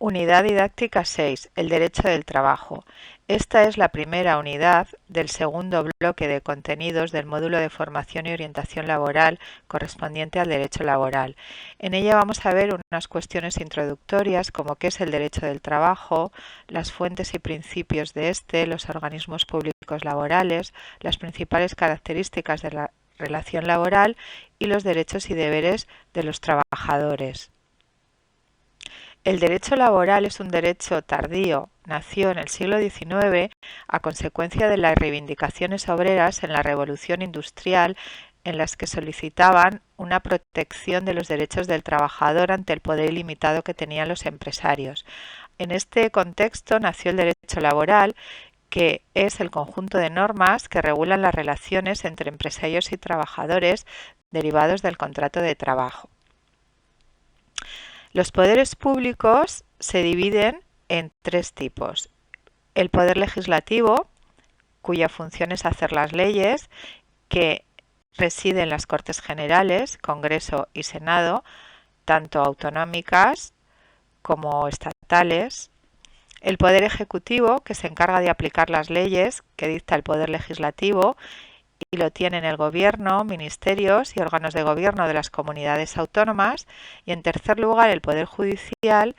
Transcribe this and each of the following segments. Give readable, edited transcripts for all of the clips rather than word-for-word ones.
Unidad didáctica 6. El derecho del trabajo. Esta es la primera unidad del segundo bloque de contenidos del módulo de formación y orientación laboral correspondiente al derecho laboral. En ella vamos a ver unas cuestiones introductorias como qué es el derecho del trabajo, las fuentes y principios de este, los organismos públicos laborales, las principales características de la relación laboral y los derechos y deberes de los trabajadores. El derecho laboral es un derecho tardío, nació en el siglo XIX a consecuencia de las reivindicaciones obreras en la Revolución Industrial en las que solicitaban una protección de los derechos del trabajador ante el poder ilimitado que tenían los empresarios. En este contexto nació el derecho laboral, que es el conjunto de normas que regulan las relaciones entre empresarios y trabajadores derivados del contrato de trabajo. Los poderes públicos se dividen en tres tipos. El poder legislativo, cuya función es hacer las leyes, que reside en las Cortes Generales, Congreso y Senado, tanto autonómicas como estatales. El poder ejecutivo, que se encarga de aplicar las leyes que dicta el poder legislativo, y lo tienen el gobierno, ministerios y órganos de gobierno de las comunidades autónomas. Y en tercer lugar, el poder judicial,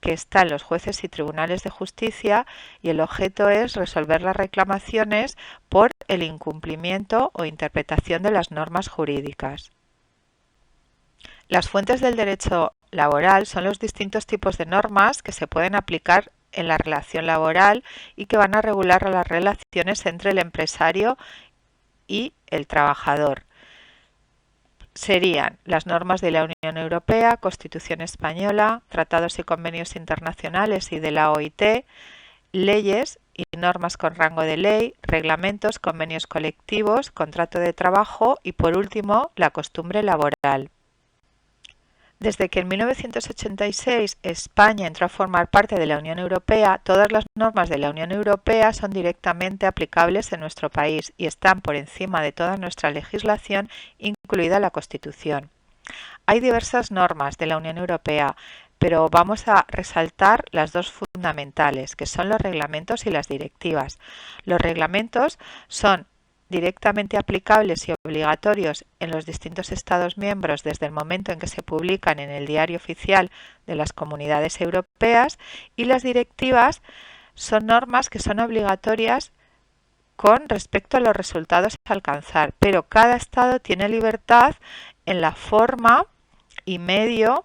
que está en los jueces y tribunales de justicia, y el objeto es resolver las reclamaciones por el incumplimiento o interpretación de las normas jurídicas. Las fuentes del derecho laboral son los distintos tipos de normas que se pueden aplicar en la relación laboral y que van a regular las relaciones entre el empresario y el trabajador. Serían las normas de la Unión Europea, Constitución Española, tratados y convenios internacionales y de la OIT, leyes y normas con rango de ley, reglamentos, convenios colectivos, contrato de trabajo y, por último, la costumbre laboral. Desde que en 1986 España entró a formar parte de la Unión Europea, todas las normas de la Unión Europea son directamente aplicables en nuestro país y están por encima de toda nuestra legislación, incluida la Constitución. Hay diversas normas de la Unión Europea, pero vamos a resaltar las dos fundamentales, que son los reglamentos y las directivas. Los reglamentos son directamente aplicables y obligatorios en los distintos Estados miembros desde el momento en que se publican en el Diario Oficial de las Comunidades Europeas, y las directivas son normas que son obligatorias con respecto a los resultados a alcanzar, pero cada Estado tiene libertad en la forma y medio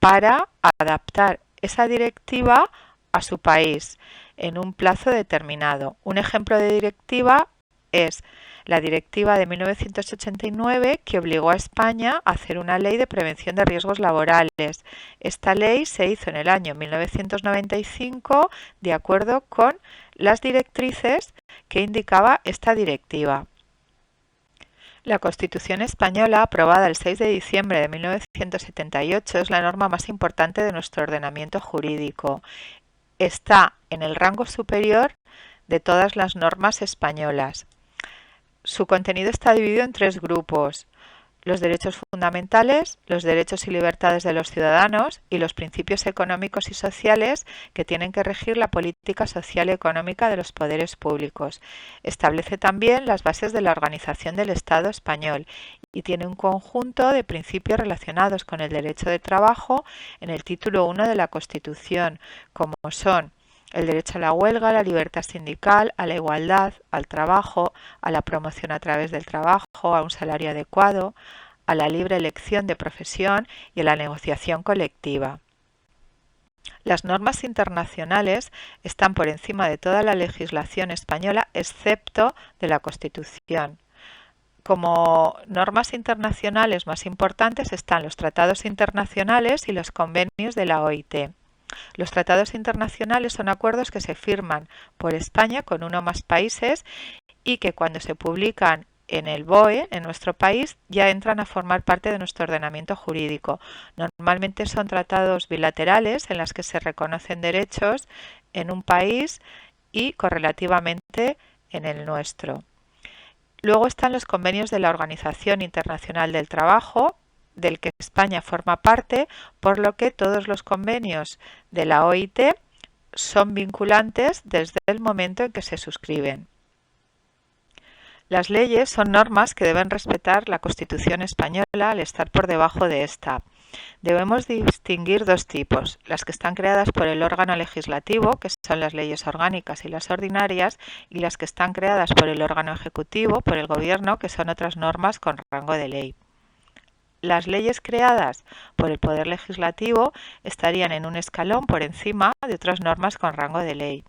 para adaptar esa directiva a su país en un plazo determinado. Un ejemplo de directiva es la Directiva de 1989, que obligó a España a hacer una ley de prevención de riesgos laborales. Esta ley se hizo en el año 1995 de acuerdo con las directrices que indicaba esta directiva. La Constitución española, aprobada el 6 de diciembre de 1978, es la norma más importante de nuestro ordenamiento jurídico. Está en el rango superior de todas las normas españolas. Su contenido está dividido en tres grupos: los derechos fundamentales, los derechos y libertades de los ciudadanos y los principios económicos y sociales que tienen que regir la política social y económica de los poderes públicos. Establece también las bases de la organización del Estado español y tiene un conjunto de principios relacionados con el derecho de trabajo en el título 1 de la Constitución, como son el derecho a la huelga, a la libertad sindical, a la igualdad, al trabajo, a la promoción a través del trabajo, a un salario adecuado, a la libre elección de profesión y a la negociación colectiva. Las normas internacionales están por encima de toda la legislación española, excepto de la Constitución. Como normas internacionales más importantes están los tratados internacionales y los convenios de la OIT. Los tratados internacionales son acuerdos que se firman por España con uno o más países y que cuando se publican en el BOE, en nuestro país, ya entran a formar parte de nuestro ordenamiento jurídico. Normalmente son tratados bilaterales en los que se reconocen derechos en un país y correlativamente en el nuestro. Luego están los convenios de la Organización Internacional del Trabajo, del que España forma parte, por lo que todos los convenios de la OIT son vinculantes desde el momento en que se suscriben. Las leyes son normas que deben respetar la Constitución española al estar por debajo de esta. Debemos distinguir dos tipos, las que están creadas por el órgano legislativo, que son las leyes orgánicas y las ordinarias, y las que están creadas por el órgano ejecutivo, por el Gobierno, que son otras normas con rango de ley. Las leyes creadas por el Poder Legislativo estarían en un escalón por encima de otras normas con rango de ley.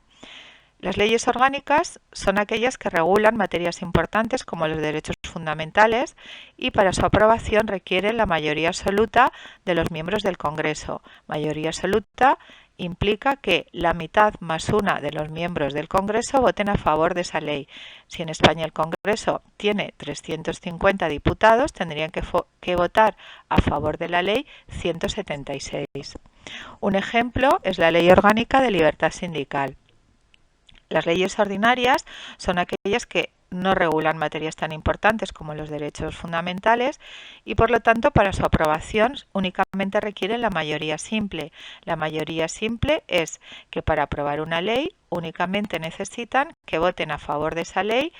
Las leyes orgánicas son aquellas que regulan materias importantes como los derechos fundamentales y para su aprobación requieren la mayoría absoluta de los miembros del Congreso. Mayoría absoluta implica que la mitad más una de los miembros del Congreso voten a favor de esa ley. Si en España el Congreso tiene 350 diputados, tendrían que votar a favor de la ley 176. Un ejemplo es la Ley Orgánica de Libertad Sindical. Las leyes ordinarias son aquellas que no regulan materias tan importantes como los derechos fundamentales y por lo tanto para su aprobación únicamente requieren la mayoría simple. La mayoría simple es que para aprobar una ley únicamente necesitan que voten a favor de esa ley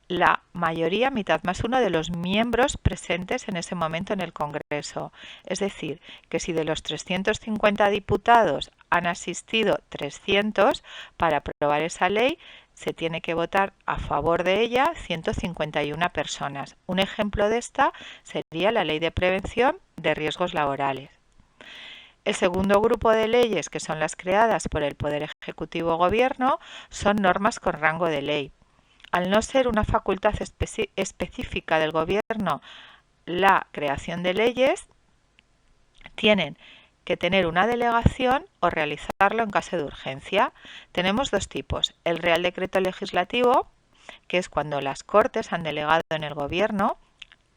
la mayoría, mitad más uno de los miembros presentes en ese momento en el Congreso. Es decir, que si de los 350 diputados han asistido 300 para aprobar esa ley, se tiene que votar a favor de ella 151 personas. Un ejemplo de esta sería la Ley de Prevención de Riesgos Laborales. El segundo grupo de leyes, que son las creadas por el Poder Ejecutivo Gobierno, son normas con rango de ley. Al no ser una facultad específica del Gobierno la creación de leyes, tienen que tener una delegación o realizarlo en caso de urgencia. Tenemos dos tipos. El Real Decreto Legislativo, que es cuando las Cortes han delegado en el Gobierno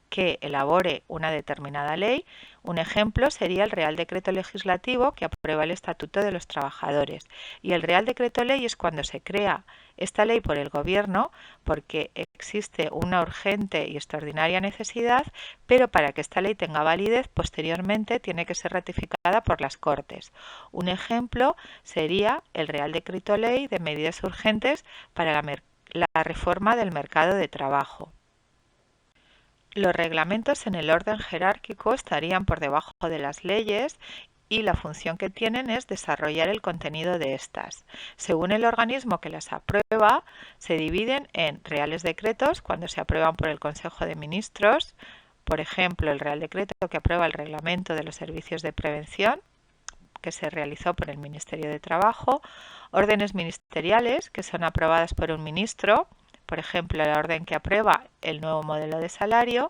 que elabore una determinada ley. Un ejemplo sería el Real Decreto Legislativo que aprueba el Estatuto de los Trabajadores. Y el Real Decreto Ley es cuando se crea esta ley por el Gobierno porque existe una urgente y extraordinaria necesidad, pero para que esta ley tenga validez posteriormente tiene que ser ratificada por las Cortes. Un ejemplo sería el Real Decreto Ley de medidas urgentes para la reforma del mercado de trabajo. Los reglamentos en el orden jerárquico estarían por debajo de las leyes y la función que tienen es desarrollar el contenido de estas. Según el organismo que las aprueba, se dividen en reales decretos cuando se aprueban por el Consejo de Ministros, por ejemplo, el Real Decreto que aprueba el Reglamento de los Servicios de Prevención, que se realizó por el Ministerio de Trabajo, órdenes ministeriales que son aprobadas por un ministro, por ejemplo, la orden que aprueba el nuevo modelo de salario,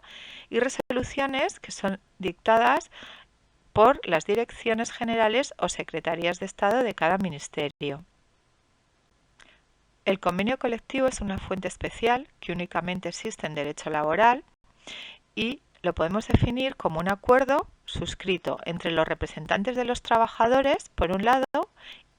y resoluciones que son dictadas por las direcciones generales o secretarías de Estado de cada ministerio. El convenio colectivo es una fuente especial que únicamente existe en derecho laboral y lo podemos definir como un acuerdo suscrito entre los representantes de los trabajadores, por un lado,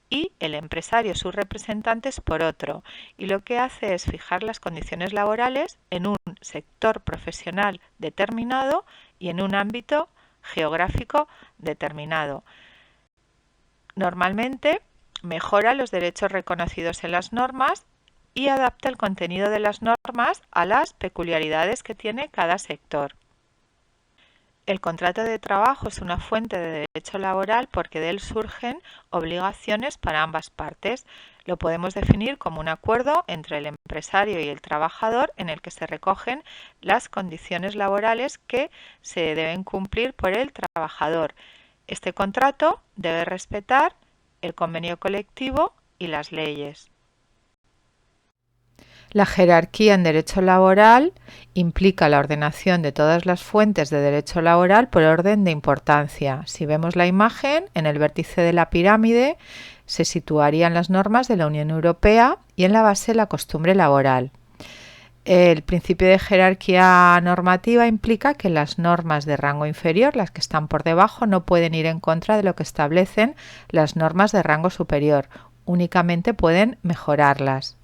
y el empresario, sus representantes, por otro, y lo que hace es fijar las condiciones laborales en un sector profesional determinado y en un ámbito geográfico determinado. Normalmente mejora los derechos reconocidos en las normas y adapta el contenido de las normas a las peculiaridades que tiene cada sector. El contrato de trabajo es una fuente de derecho laboral porque de él surgen obligaciones para ambas partes. Lo podemos definir como un acuerdo entre el empresario y el trabajador en el que se recogen las condiciones laborales que se deben cumplir por el trabajador. Este contrato debe respetar el convenio colectivo y las leyes. La jerarquía en derecho laboral implica la ordenación de todas las fuentes de derecho laboral por orden de importancia. Si vemos la imagen, en el vértice de la pirámide se situarían las normas de la Unión Europea y en la base la costumbre laboral. El principio de jerarquía normativa implica que las normas de rango inferior, las que están por debajo, no pueden ir en contra de lo que establecen las normas de rango superior, únicamente pueden mejorarlas.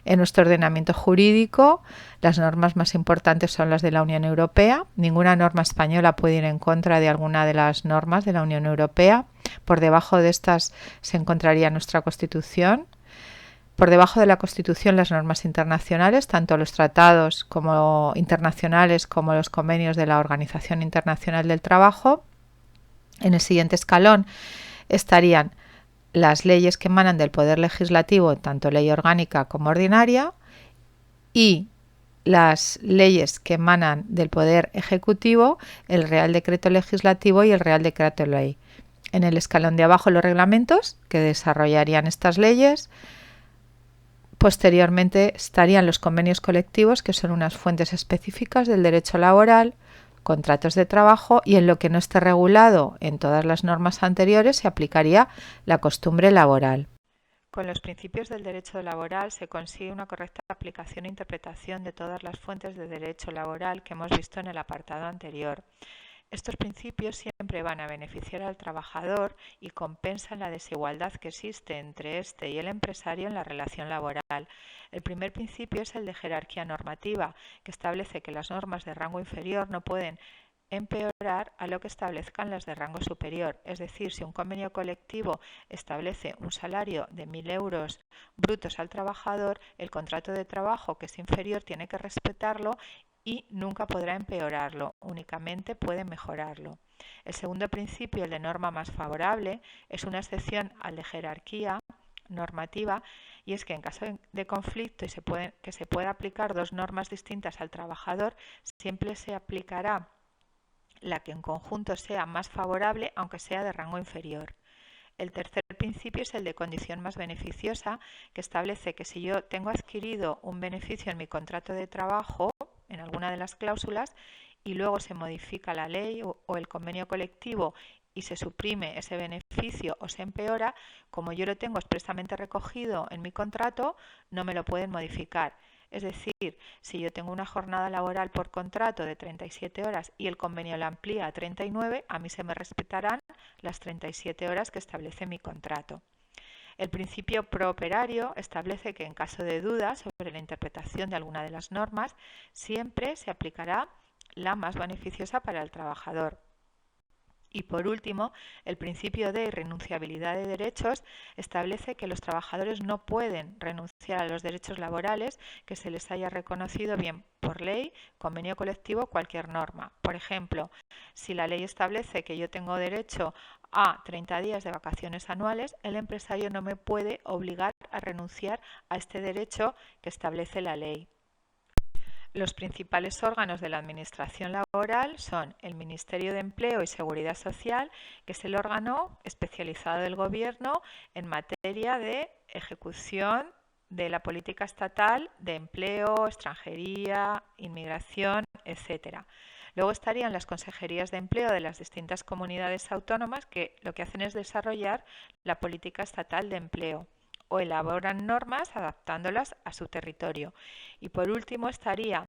En nuestro ordenamiento jurídico, las normas más importantes son las de la Unión Europea. Ninguna norma española puede ir en contra de alguna de las normas de la Unión Europea. Por debajo de estas se encontraría nuestra Constitución. Por debajo de la Constitución, las normas internacionales, tanto los tratados como internacionales como los convenios de la Organización Internacional del Trabajo. En el siguiente escalón estarían las leyes que emanan del Poder Legislativo, tanto ley orgánica como ordinaria, y las leyes que emanan del Poder Ejecutivo, el Real Decreto Legislativo y el Real Decreto Ley. En el escalón de abajo, los reglamentos que desarrollarían estas leyes. Posteriormente estarían los convenios colectivos, que son unas fuentes específicas del derecho laboral, contratos de trabajo, y en lo que no esté regulado en todas las normas anteriores se aplicaría la costumbre laboral. Con los principios del derecho laboral se consigue una correcta aplicación e interpretación de todas las fuentes de derecho laboral que hemos visto en el apartado anterior. Estos principios siempre van a beneficiar al trabajador y compensan la desigualdad que existe entre este y el empresario en la relación laboral. El primer principio es el de jerarquía normativa, que establece que las normas de rango inferior no pueden empeorar a lo que establezcan las de rango superior. Es decir, si un convenio colectivo establece un salario de 1.000 euros brutos al trabajador, el contrato de trabajo que es inferior tiene que respetarlo y nunca podrá empeorarlo, únicamente puede mejorarlo. El segundo principio, el de norma más favorable, es una excepción al de jerarquía normativa, y es que en caso de conflicto y que se pueda aplicar dos normas distintas al trabajador, siempre se aplicará la que en conjunto sea más favorable, aunque sea de rango inferior. El tercer principio es el de condición más beneficiosa, que establece que si yo tengo adquirido un beneficio en mi contrato de trabajo, en alguna de las cláusulas, y luego se modifica la ley o el convenio colectivo y se suprime ese beneficio o se empeora, como yo lo tengo expresamente recogido en mi contrato, no me lo pueden modificar. Es decir, si yo tengo una jornada laboral por contrato de 37 horas y el convenio la amplía a 39, a mí se me respetarán las 37 horas que establece mi contrato. El principio prooperario establece que en caso de dudas sobre la interpretación de alguna de las normas, siempre se aplicará la más beneficiosa para el trabajador. Y por último, el principio de irrenunciabilidad de derechos establece que los trabajadores no pueden renunciar a los derechos laborales que se les haya reconocido bien por ley, convenio colectivo o cualquier norma. Por ejemplo, si la ley establece que yo tengo derecho a 30 días de vacaciones anuales, el empresario no me puede obligar a renunciar a este derecho que establece la ley. Los principales órganos de la Administración laboral son el Ministerio de Empleo y Seguridad Social, que es el órgano especializado del Gobierno en materia de ejecución de la política estatal de empleo, extranjería, inmigración, etc. Luego estarían las consejerías de empleo de las distintas comunidades autónomas, que lo que hacen es desarrollar la política estatal de empleo o elaboran normas adaptándolas a su territorio. Y por último estaría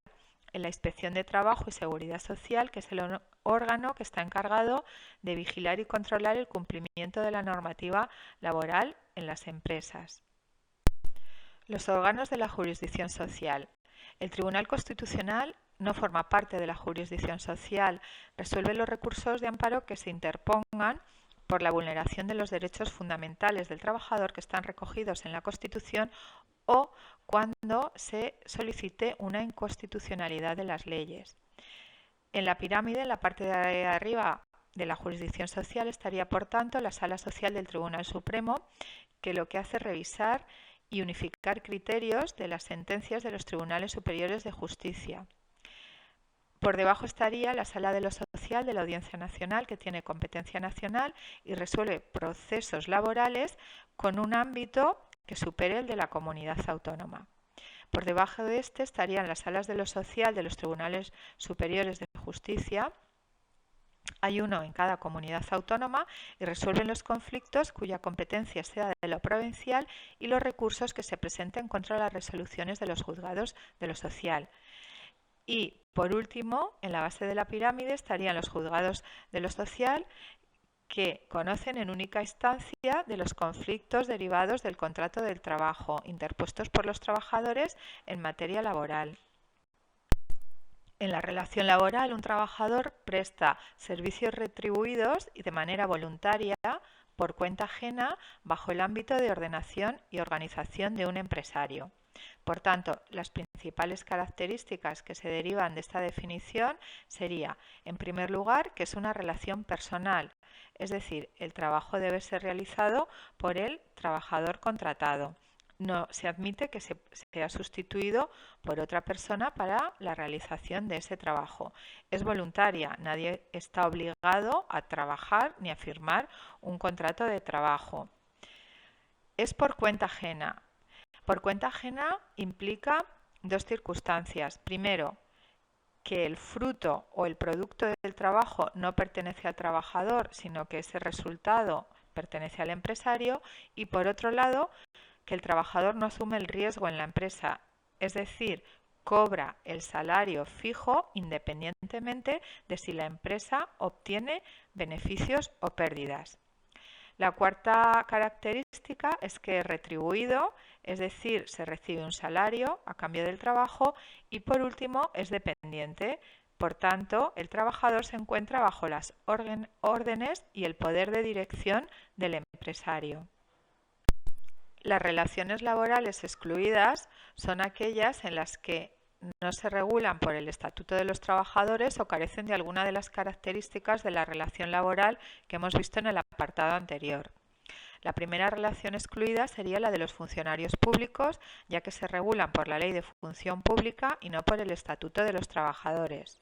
en la Inspección de Trabajo y Seguridad Social, que es el órgano que está encargado de vigilar y controlar el cumplimiento de la normativa laboral en las empresas. Los órganos de la jurisdicción social. El Tribunal Constitucional no forma parte de la jurisdicción social, resuelve los recursos de amparo que se interpongan por la vulneración de los derechos fundamentales del trabajador que están recogidos en la Constitución o cuando se solicite una inconstitucionalidad de las leyes. En la pirámide, en la parte de arriba de la jurisdicción social, estaría por tanto la Sala Social del Tribunal Supremo, que lo que hace es revisar y unificar criterios de las sentencias de los tribunales superiores de justicia. Por debajo estaría la Sala de lo Social de la Audiencia Nacional, que tiene competencia nacional y resuelve procesos laborales con un ámbito que supere el de la comunidad autónoma. Por debajo de este estarían las salas de lo social de los tribunales superiores de justicia. Hay uno en cada comunidad autónoma y resuelven los conflictos cuya competencia sea de lo provincial y los recursos que se presenten contra las resoluciones de los juzgados de lo social. Y por último, en la base de la pirámide estarían los juzgados de lo social, que conocen en única instancia de los conflictos derivados del contrato del trabajo interpuestos por los trabajadores en materia laboral. En la relación laboral, un trabajador presta servicios retribuidos y de manera voluntaria por cuenta ajena bajo el ámbito de ordenación y organización de un empresario. Por tanto, las principales características que se derivan de esta definición sería, en primer lugar, que es una relación personal, es decir, el trabajo debe ser realizado por el trabajador contratado. No se admite que sea sustituido por otra persona para la realización de ese trabajo. Es voluntaria, nadie está obligado a trabajar ni a firmar un contrato de trabajo. Es por cuenta ajena. Por cuenta ajena implica dos circunstancias. Primero, que el fruto o el producto del trabajo no pertenece al trabajador, sino que ese resultado pertenece al empresario. Y por otro lado, que el trabajador no asume el riesgo en la empresa, es decir, cobra el salario fijo independientemente de si la empresa obtiene beneficios o pérdidas. La cuarta característica es que es retribuido, es decir, se recibe un salario a cambio del trabajo, y por último es dependiente. Por tanto, el trabajador se encuentra bajo las órdenes y el poder de dirección del empresario. Las relaciones laborales excluidas son aquellas en las que no se regulan por el Estatuto de los Trabajadores o carecen de alguna de las características de la relación laboral que hemos visto en el apartado anterior. La primera relación excluida sería la de los funcionarios públicos, ya que se regulan por la Ley de Función Pública y no por el Estatuto de los Trabajadores.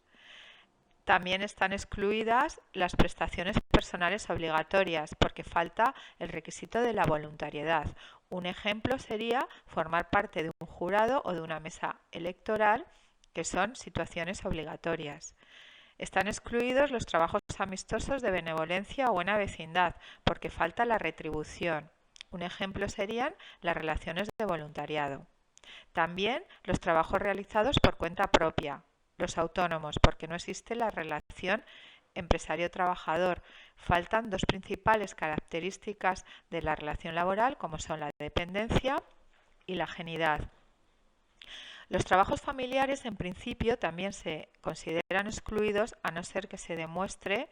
También están excluidas las prestaciones personales obligatorias porque falta el requisito de la voluntariedad. Un ejemplo sería formar parte de un jurado o de una mesa electoral, que son situaciones obligatorias. Están excluidos los trabajos amistosos de benevolencia o buena vecindad porque falta la retribución. Un ejemplo serían las relaciones de voluntariado. También los trabajos realizados por cuenta propia, los autónomos, porque no existe la relación empresario-trabajador. Faltan dos principales características de la relación laboral, como son la dependencia y la ajenidad. Los trabajos familiares, en principio, también se consideran excluidos a no ser que se demuestre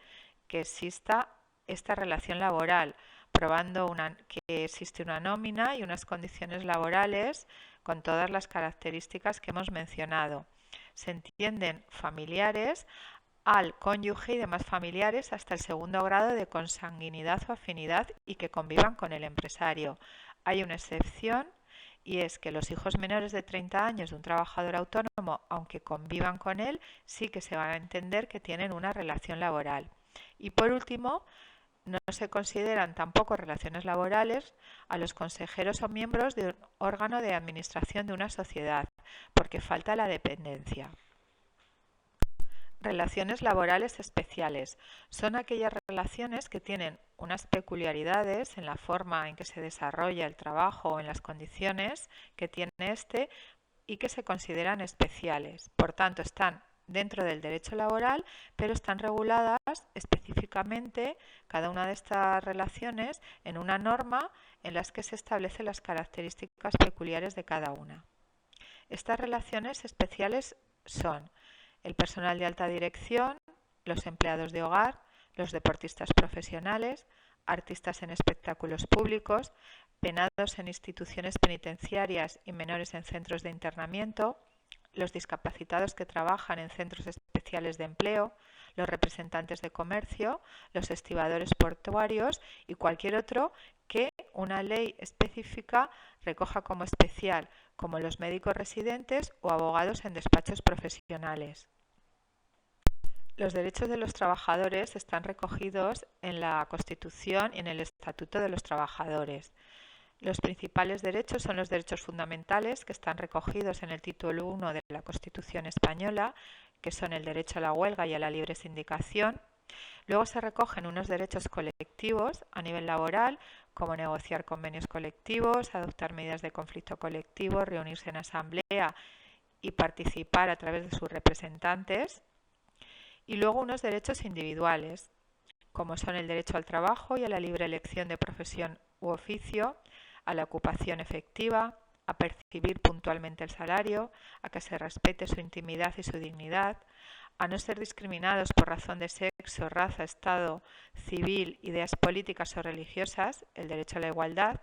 que exista esta relación laboral, probando que existe una nómina y unas condiciones laborales con todas las características que hemos mencionado. Se entienden familiares al cónyuge y demás familiares hasta el segundo grado de consanguinidad o afinidad y que convivan con el empresario. Hay una excepción y es que los hijos menores de 30 años de un trabajador autónomo, aunque convivan con él, sí que se van a entender que tienen una relación laboral. Y por último, no se consideran tampoco relaciones laborales a los consejeros o miembros de un órgano de administración de una sociedad, porque falta la dependencia. Relaciones laborales especiales. Son aquellas relaciones que tienen unas peculiaridades en la forma en que se desarrolla el trabajo o en las condiciones que tiene este y que se consideran especiales. Por tanto, están dentro del derecho laboral, pero están reguladas específicamente cada una de estas relaciones en una norma en las que se establecen las características peculiares de cada una. Estas relaciones especiales son el personal de alta dirección, los empleados de hogar, los deportistas profesionales, artistas en espectáculos públicos, penados en instituciones penitenciarias y menores en centros de internamiento, los discapacitados que trabajan en centros especiales de empleo, los representantes de comercio, los estibadores portuarios y cualquier otro que una ley específica recoja como especial, como los médicos residentes o abogados en despachos profesionales. Los derechos de los trabajadores están recogidos en la Constitución y en el Estatuto de los Trabajadores. Los principales derechos son los derechos fundamentales que están recogidos en el título 1 de la Constitución española, que son el derecho a la huelga y a la libre sindicación. Luego se recogen unos derechos colectivos a nivel laboral, como negociar convenios colectivos, adoptar medidas de conflicto colectivo, reunirse en asamblea y participar a través de sus representantes. Y luego unos derechos individuales, como son el derecho al trabajo y a la libre elección de profesión u oficio, a la ocupación efectiva, a percibir puntualmente el salario, a que se respete su intimidad y su dignidad, a no ser discriminados por razón de sexo, raza, estado civil, ideas políticas o religiosas, el derecho a la igualdad,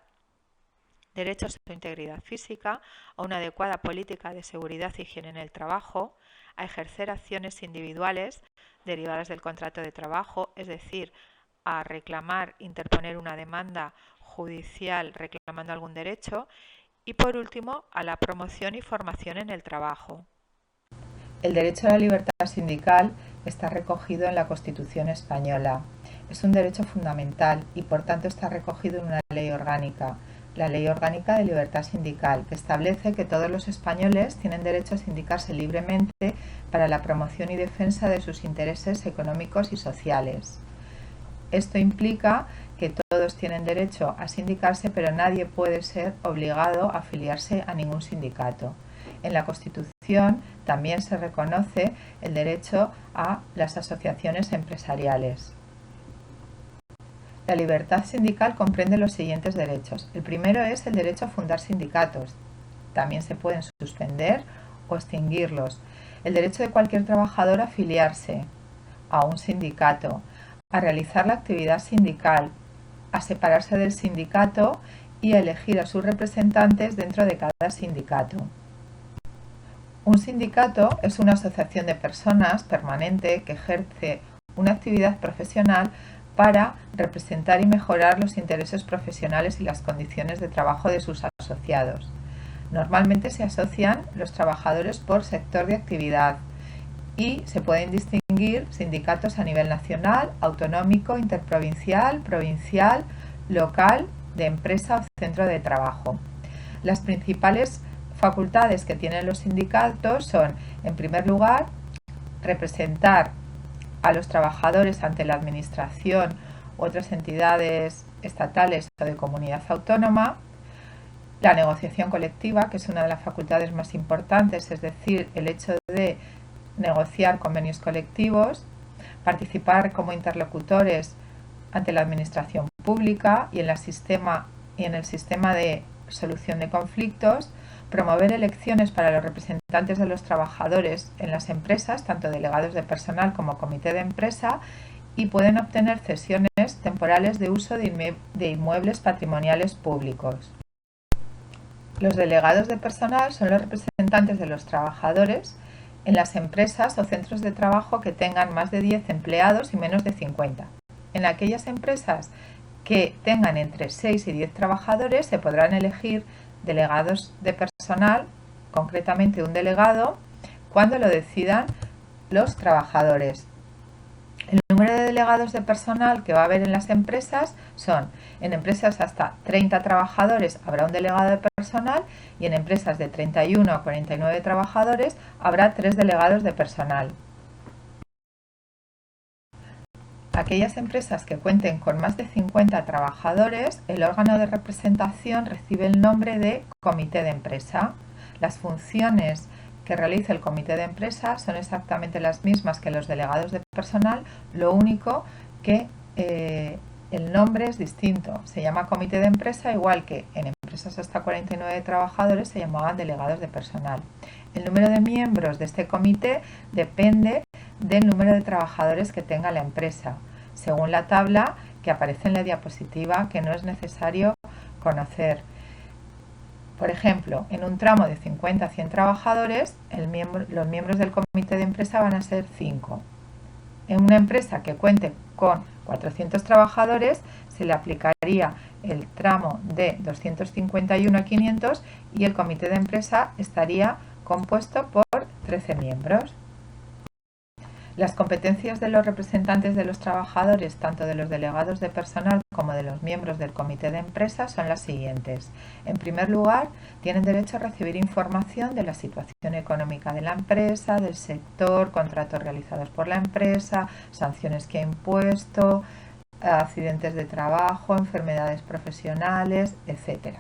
derecho a su integridad física, a una adecuada política de seguridad y higiene en el trabajo, a ejercer acciones individuales derivadas del contrato de trabajo, es decir, a reclamar, interponer una demanda judicial reclamando algún derecho, y por último, a la promoción y formación en el trabajo. El derecho a la libertad sindical está recogido en la Constitución española. Es un derecho fundamental y por tanto está recogido en una ley orgánica, la Ley Orgánica de Libertad Sindical, que establece que todos los españoles tienen derecho a sindicarse libremente para la promoción y defensa de sus intereses económicos y sociales. Esto implica que todos tienen derecho a sindicarse, pero nadie puede ser obligado a afiliarse a ningún sindicato. En la Constitución también se reconoce el derecho a las asociaciones empresariales. La libertad sindical comprende los siguientes derechos. El primero es el derecho a fundar sindicatos. También se pueden suspender o extinguirlos. El derecho de cualquier trabajador a afiliarse a un sindicato, a realizar la actividad sindical, a separarse del sindicato y a elegir a sus representantes dentro de cada sindicato. Un sindicato es una asociación de personas permanente que ejerce una actividad profesional para representar y mejorar los intereses profesionales y las condiciones de trabajo de sus asociados. Normalmente se asocian los trabajadores por sector de actividad y se pueden distinguir sindicatos a nivel nacional, autonómico, interprovincial, provincial, local, de empresa o centro de trabajo. Las principales facultades que tienen los sindicatos son, en primer lugar, representar a los trabajadores ante la administración u otras entidades estatales o de comunidad autónoma, la negociación colectiva, que es una de las facultades más importantes, es decir, el hecho de negociar convenios colectivos, participar como interlocutores ante la administración pública y en el sistema de solución de conflictos, promover elecciones para los representantes de los trabajadores en las empresas, tanto delegados de personal como comité de empresa, y pueden obtener cesiones temporales de uso de inmuebles patrimoniales públicos. Los delegados de personal son los representantes de los trabajadores en las empresas o centros de trabajo que tengan más de 10 empleados y menos de 50. En aquellas empresas que tengan entre 6 y 10 trabajadores se podrán elegir delegados de personal, concretamente un delegado, cuando lo decidan los trabajadores. El número de delegados de personal que va a haber en las empresas son, en empresas hasta 30 trabajadores habrá un delegado de personal y en empresas de 31 a 49 trabajadores habrá 3 delegados de personal. Aquellas empresas que cuenten con más de 50 trabajadores, el órgano de representación recibe el nombre de comité de empresa. Las funciones que realiza el comité de empresa son exactamente las mismas que los delegados de personal, lo único que el nombre es distinto. Se llama comité de empresa, igual que en empresas hasta 49 trabajadores se llamaban delegados de personal. El número de miembros de este comité depende del número de trabajadores que tenga la empresa, según la tabla que aparece en la diapositiva, que no es necesario conocer. Por ejemplo, en un tramo de 50 a 100 trabajadores, los miembros del comité de empresa van a ser 5. En una empresa que cuente con 400 trabajadores, se le aplicaría el tramo de 251 a 500 y el comité de empresa estaría compuesto por 13 miembros. Las competencias de los representantes de los trabajadores, tanto de los delegados de personal como de los miembros del comité de empresa, son las siguientes. En primer lugar, tienen derecho a recibir información de la situación económica de la empresa, del sector, contratos realizados por la empresa, sanciones que ha impuesto, accidentes de trabajo, enfermedades profesionales, etc.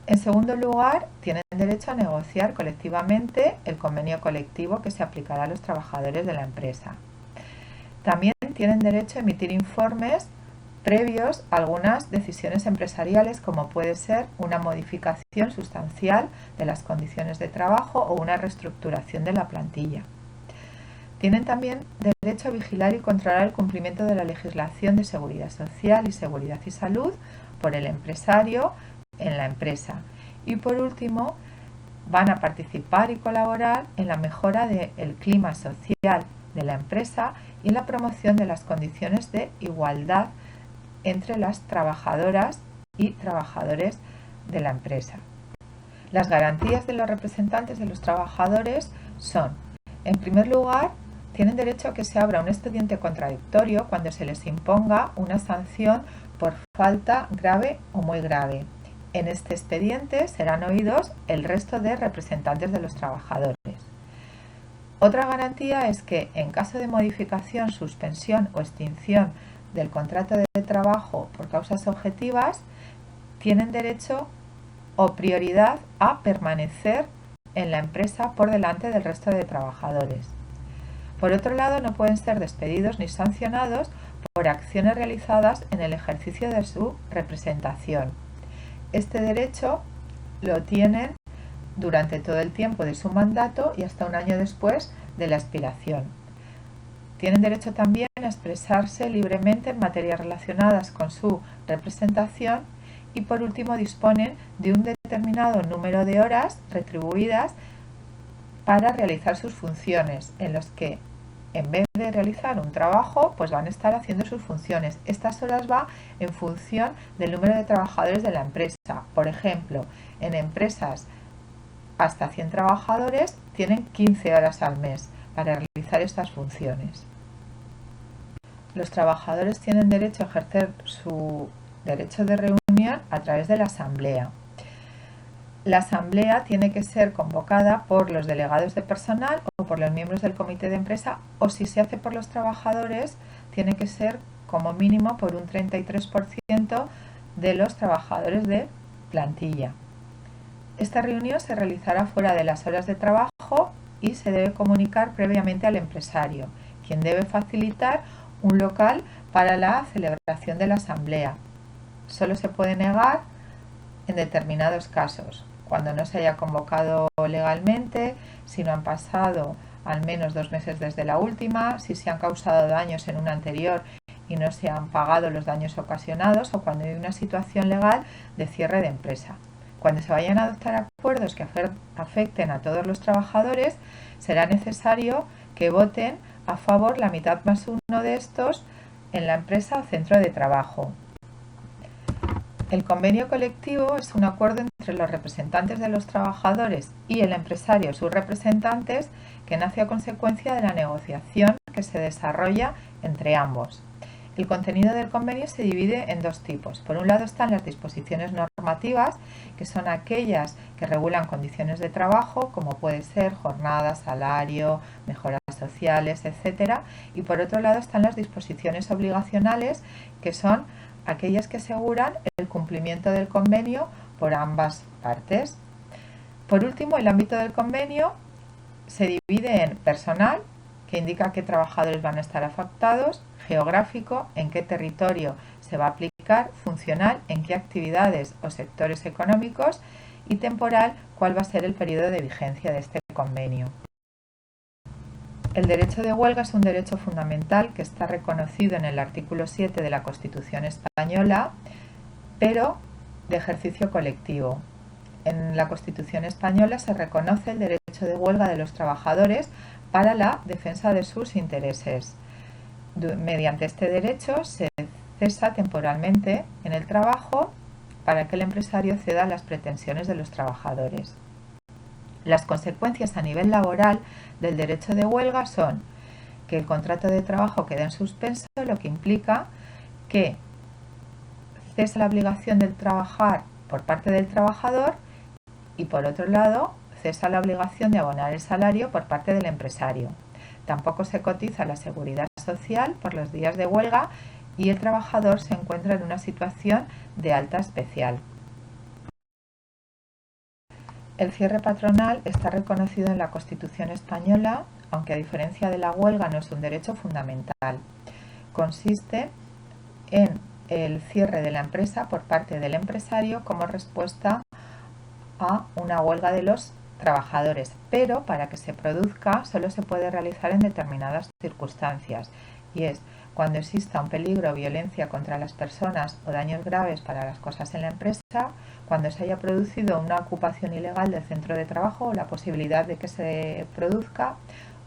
En segundo lugar, tienen derecho a negociar colectivamente el convenio colectivo que se aplicará a los trabajadores de la empresa. También tienen derecho a emitir informes previos a algunas decisiones empresariales, como puede ser una modificación sustancial de las condiciones de trabajo o una reestructuración de la plantilla. Tienen también derecho a vigilar y controlar el cumplimiento de la legislación de seguridad social y seguridad y salud por el empresario en la empresa. Y por último, van a participar y colaborar en la mejora del clima social de la empresa y en la promoción de las condiciones de igualdad entre las trabajadoras y trabajadores de la empresa. Las garantías de los representantes de los trabajadores son, en primer lugar, tienen derecho a que se abra un expediente contradictorio cuando se les imponga una sanción por falta grave o muy grave. En este expediente serán oídos el resto de representantes de los trabajadores. Otra garantía es que, en caso de modificación, suspensión o extinción del contrato de trabajo por causas objetivas, tienen derecho o prioridad a permanecer en la empresa por delante del resto de trabajadores. Por otro lado, no pueden ser despedidos ni sancionados por acciones realizadas en el ejercicio de su representación. Este derecho lo tienen durante todo el tiempo de su mandato y hasta un año después de la expiración. Tienen derecho también a expresarse libremente en materias relacionadas con su representación y, por último, disponen de un determinado número de horas retribuidas para realizar sus funciones, en los que, en vez de realizar un trabajo, pues van a estar haciendo sus funciones. Estas horas van en función del número de trabajadores de la empresa. Por ejemplo, en empresas hasta 100 trabajadores tienen 15 horas al mes para realizar estas funciones. Los trabajadores tienen derecho a ejercer su derecho de reunión a través de la asamblea. La asamblea tiene que ser convocada por los delegados de personal o por los miembros del comité de empresa, o si se hace por los trabajadores, tiene que ser como mínimo por un 33% de los trabajadores de plantilla. Esta reunión se realizará fuera de las horas de trabajo y se debe comunicar previamente al empresario, quien debe facilitar un local para la celebración de la asamblea. Solo se puede negar en determinados casos, cuando no se haya convocado legalmente, si no han pasado al menos 2 meses desde la última, si se han causado daños en una anterior y no se han pagado los daños ocasionados, o cuando hay una situación legal de cierre de empresa. Cuando se vayan a adoptar acuerdos que afecten a todos los trabajadores, será necesario que voten a favor la mitad más uno de estos en la empresa o centro de trabajo. El convenio colectivo es un acuerdo entre los representantes de los trabajadores y el empresario, sus representantes, que nace a consecuencia de la negociación que se desarrolla entre ambos. El contenido del convenio se divide en 2 tipos. Por un lado están las disposiciones normativas, que son aquellas que regulan condiciones de trabajo, como puede ser jornada, salario, mejoras sociales, etc. Y por otro lado están las disposiciones obligacionales, que son aquellas que aseguran el cumplimiento del convenio por ambas partes. Por último, el ámbito del convenio se divide en personal, que indica qué trabajadores van a estar afectados; geográfico, en qué territorio se va a aplicar; funcional, en qué actividades o sectores económicos; y temporal, cuál va a ser el periodo de vigencia de este convenio. El derecho de huelga es un derecho fundamental que está reconocido en el artículo 7 de la Constitución española, pero de ejercicio colectivo. En la Constitución española se reconoce el derecho de huelga de los trabajadores para la defensa de sus intereses. Mediante este derecho se cesa temporalmente en el trabajo para que el empresario ceda las pretensiones de los trabajadores. Las consecuencias a nivel laboral del derecho de huelga son que el contrato de trabajo queda en suspenso, lo que implica que cesa la obligación de trabajar por parte del trabajador y, por otro lado, cesa la obligación de abonar el salario por parte del empresario. Tampoco se cotiza la seguridad social por los días de huelga y el trabajador se encuentra en una situación de alta especial. El cierre patronal está reconocido en la Constitución española, aunque a diferencia de la huelga no es un derecho fundamental. consiste en el cierre de la empresa por parte del empresario como respuesta a una huelga de los trabajadores, pero para que se produzca solo se puede realizar en determinadas circunstancias, y es cuando exista un peligro o violencia contra las personas o daños graves para las cosas en la empresa, cuando se haya producido una ocupación ilegal del centro de trabajo o la posibilidad de que se produzca,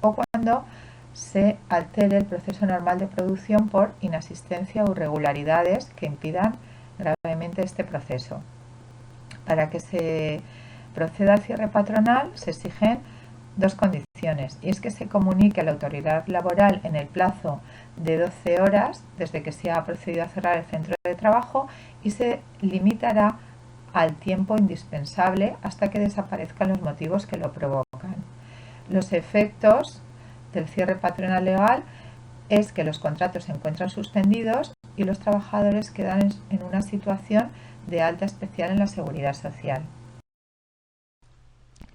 o cuando se altere el proceso normal de producción por inasistencia o irregularidades que impidan gravemente este proceso. Para que se proceda al cierre patronal se exigen dos condiciones, y es que se comunique a la autoridad laboral en el plazo de 12 horas desde que se ha procedido a cerrar el centro de trabajo, y se limitará al tiempo indispensable hasta que desaparezcan los motivos que lo provocan. Los efectos del cierre patronal legal es que los contratos se encuentran suspendidos y los trabajadores quedan en una situación de alta especial en la seguridad social.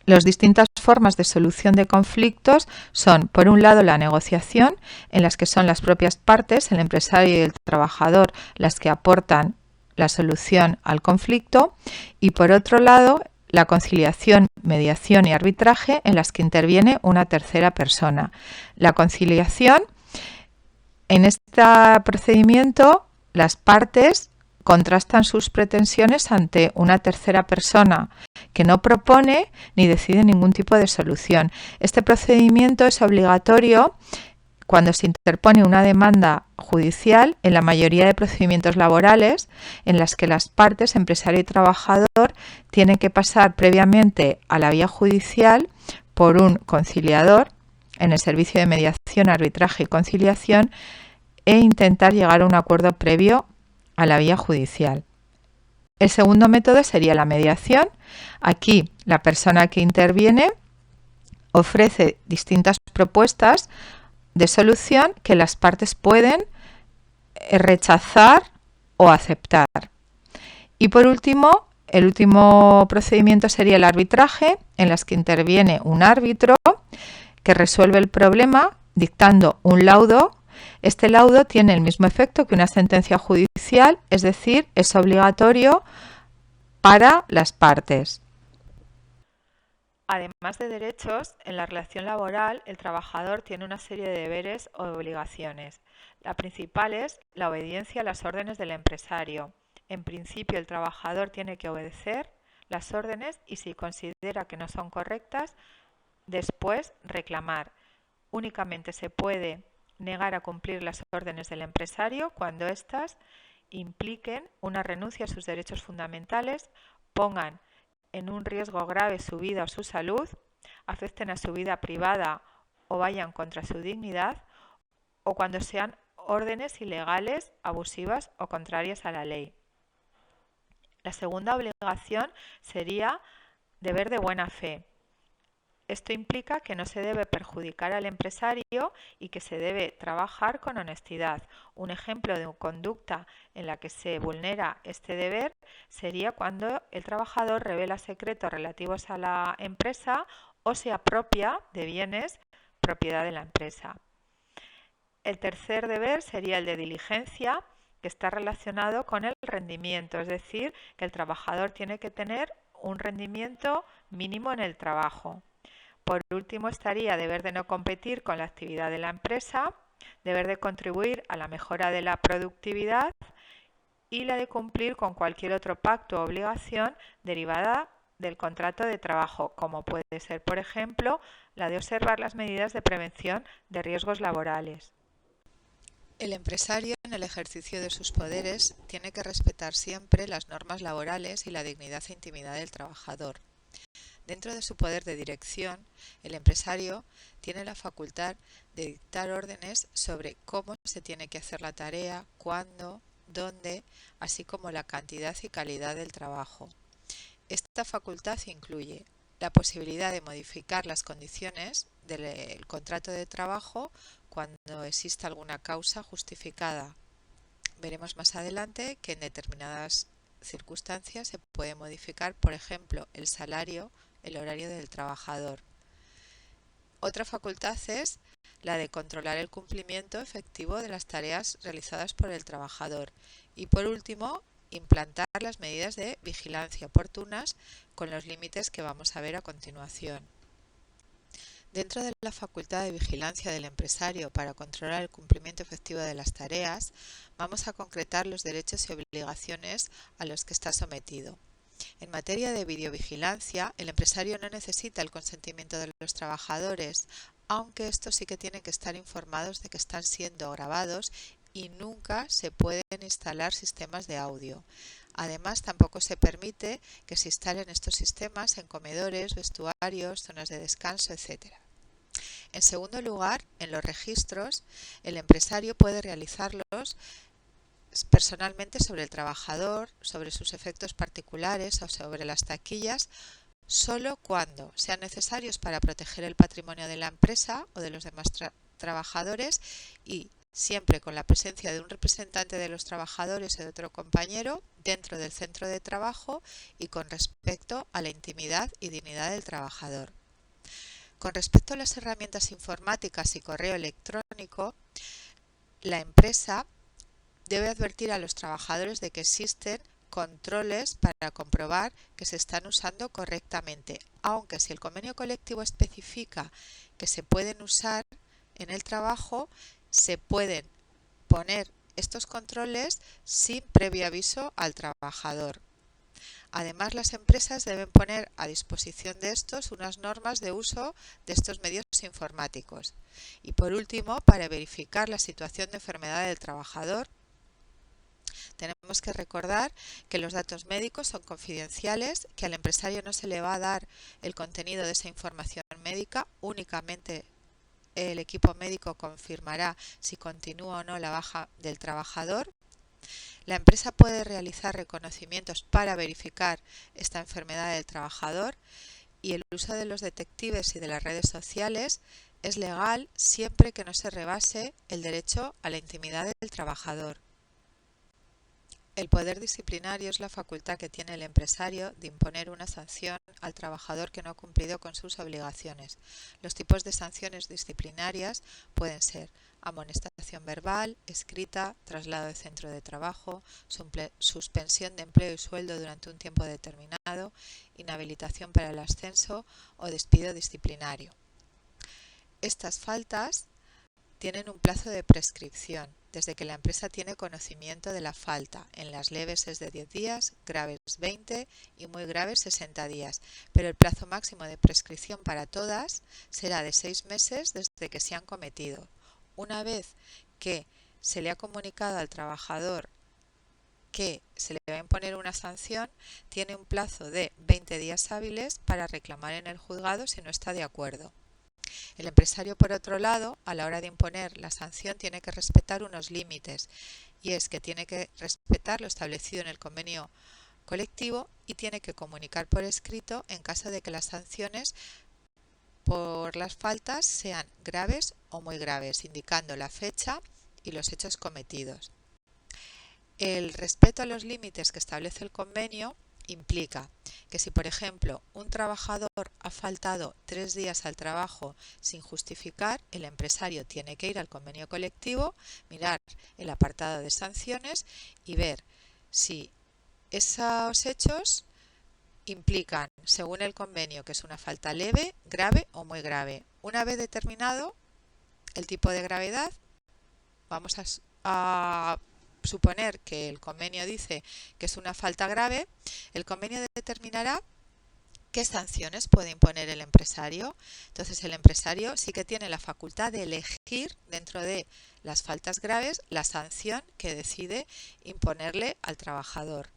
Las distintas formas de solución de conflictos son, por un lado, la negociación, en las que son las propias partes, el empresario y el trabajador, las que aportan la solución al conflicto, y por otro lado, la conciliación, mediación y arbitraje, en las que interviene una tercera persona. La conciliación, en este procedimiento, las partes contrastan sus pretensiones ante una tercera persona que no propone ni decide ningún tipo de solución. Este procedimiento es obligatorio cuando se interpone una demanda judicial en la mayoría de procedimientos laborales en las que las partes, empresario y trabajador, tienen que pasar previamente a la vía judicial por un conciliador en el servicio de mediación, arbitraje y conciliación, e intentar llegar a un acuerdo previo a la vía judicial. El segundo método sería la mediación. Aquí la persona que interviene ofrece distintas propuestas de solución que las partes pueden rechazar o aceptar. Y por último, el último procedimiento sería el arbitraje, en las que interviene un árbitro que resuelve el problema dictando un laudo. Este laudo tiene el mismo efecto que una sentencia judicial, es decir, es obligatorio para las partes. Además de derechos, en la relación laboral el trabajador tiene una serie de deberes o obligaciones. La principal es la obediencia a las órdenes del empresario. En principio, el trabajador tiene que obedecer las órdenes y, si considera que no son correctas, después reclamar. Únicamente se puede negar a cumplir las órdenes del empresario cuando éstas impliquen una renuncia a sus derechos fundamentales, pongan en un riesgo grave su vida o su salud, afecten a su vida privada o vayan contra su dignidad, o cuando sean órdenes ilegales, abusivas o contrarias a la ley. La segunda obligación sería deber de buena fe. Esto implica que no se debe perjudicar al empresario y que se debe trabajar con honestidad. Un ejemplo de conducta en la que se vulnera este deber sería cuando el trabajador revela secretos relativos a la empresa o se apropia de bienes propiedad de la empresa. El tercer deber sería el de diligencia, que está relacionado con el rendimiento, es decir, que el trabajador tiene que tener un rendimiento mínimo en el trabajo. Por último estaría deber de no competir con la actividad de la empresa, deber de contribuir a la mejora de la productividad y la de cumplir con cualquier otro pacto o obligación derivada del contrato de trabajo, como puede ser, por ejemplo, la de observar las medidas de prevención de riesgos laborales. El empresario, en el ejercicio de sus poderes, tiene que respetar siempre las normas laborales y la dignidad e intimidad del trabajador. Dentro de su poder de dirección, el empresario tiene la facultad de dictar órdenes sobre cómo se tiene que hacer la tarea, cuándo, dónde, así como la cantidad y calidad del trabajo. Esta facultad incluye la posibilidad de modificar las condiciones del contrato de trabajo cuando exista alguna causa justificada. Veremos más adelante que en determinadas circunstancias se puede modificar, por ejemplo, el salario, el horario del trabajador. Otra facultad es la de controlar el cumplimiento efectivo de las tareas realizadas por el trabajador. Y por último, implantar las medidas de vigilancia oportunas con los límites que vamos a ver a continuación. Dentro de la facultad de vigilancia del empresario para controlar el cumplimiento efectivo de las tareas, vamos a concretar los derechos y obligaciones a los que está sometido. En materia de videovigilancia, el empresario no necesita el consentimiento de los trabajadores, aunque estos sí que tienen que estar informados de que están siendo grabados y nunca se pueden instalar sistemas de audio. Además, tampoco se permite que se instalen estos sistemas en comedores, vestuarios, zonas de descanso, etc. En segundo lugar, en los registros, el empresario puede realizarlos personalmente sobre el trabajador, sobre sus efectos particulares o sobre las taquillas, solo cuando sean necesarios para proteger el patrimonio de la empresa o de los demás trabajadores y siempre con la presencia de un representante de los trabajadores o de otro compañero dentro del centro de trabajo y con respecto a la intimidad y dignidad del trabajador. Con respecto a las herramientas informáticas y correo electrónico, la empresa debe advertir a los trabajadores de que existen controles para comprobar que se están usando correctamente, aunque si el convenio colectivo especifica que se pueden usar en el trabajo, se pueden poner estos controles sin previo aviso al trabajador. Además, las empresas deben poner a disposición de estos unas normas de uso de estos medios informáticos. Y por último, para verificar la situación de enfermedad del trabajador, tenemos que recordar que los datos médicos son confidenciales, que al empresario no se le va a dar el contenido de esa información médica, únicamente el equipo médico confirmará si continúa o no la baja del trabajador. La empresa puede realizar reconocimientos para verificar esta enfermedad del trabajador y el uso de los detectives y de las redes sociales es legal siempre que no se rebase el derecho a la intimidad del trabajador. El poder disciplinario es la facultad que tiene el empresario de imponer una sanción al trabajador que no ha cumplido con sus obligaciones. Los tipos de sanciones disciplinarias pueden ser amonestación verbal, escrita, traslado de centro de trabajo, suspensión de empleo y sueldo durante un tiempo determinado, inhabilitación para el ascenso o despido disciplinario. Estas faltas tienen un plazo de prescripción desde que la empresa tiene conocimiento de la falta. En las leves es de 10 días, graves 20 y muy graves 60 días, pero el plazo máximo de prescripción para todas será de 6 meses desde que se han cometido. Una vez que se le ha comunicado al trabajador que se le va a imponer una sanción, tiene un plazo de 20 días hábiles para reclamar en el juzgado si no está de acuerdo. El empresario, por otro lado, a la hora de imponer la sanción tiene que respetar unos límites, y es que tiene que respetar lo establecido en el convenio colectivo y tiene que comunicar por escrito en caso de que las sanciones por las faltas sean graves o muy graves, indicando la fecha y los hechos cometidos. El respeto a los límites que establece el convenio implica que si, por ejemplo, un trabajador ha faltado 3 días al trabajo sin justificar, el empresario tiene que ir al convenio colectivo, mirar el apartado de sanciones y ver si esos hechos implican, según el convenio, que es una falta leve, grave o muy grave. Una vez determinado el tipo de gravedad, vamos a suponer que el convenio dice que es una falta grave, el convenio determinará qué sanciones puede imponer el empresario. Entonces el empresario sí que tiene la facultad de elegir dentro de las faltas graves la sanción que decide imponerle al trabajador.